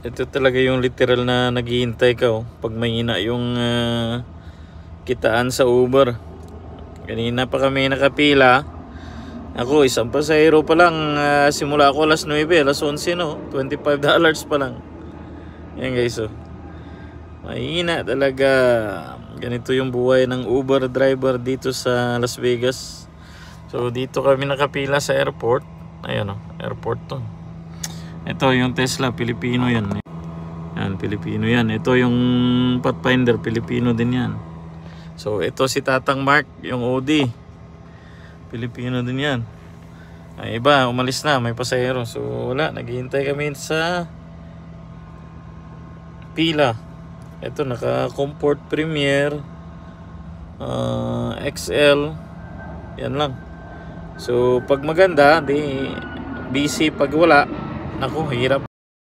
Ito talaga yung literal na naghihintay ka pag mahina yung kitaan sa Uber. Kanina pa kami nakapila. Ako isang pasahero pa lang, simula ako alas 9, alas 11 no, $25 pa lang. Yan guys, mahina talaga. Ganito yung buhay ng Uber driver dito sa Las Vegas. So dito kami nakapila sa airport. Ayan airport to. Ito yung Tesla, Pilipino yan. Yan, Pilipino yan. Ito yung Pathfinder, Pilipino din yan. So ito si Tatang Mark, yung OD, Pilipino din yan. Ay, iba, umalis na, may pasahero. So wala, naghihintay kami sa pila. Ito, naka Comfort Premier, XL. Yan lang. So pag maganda, di busy. Pag wala, naku, hirap.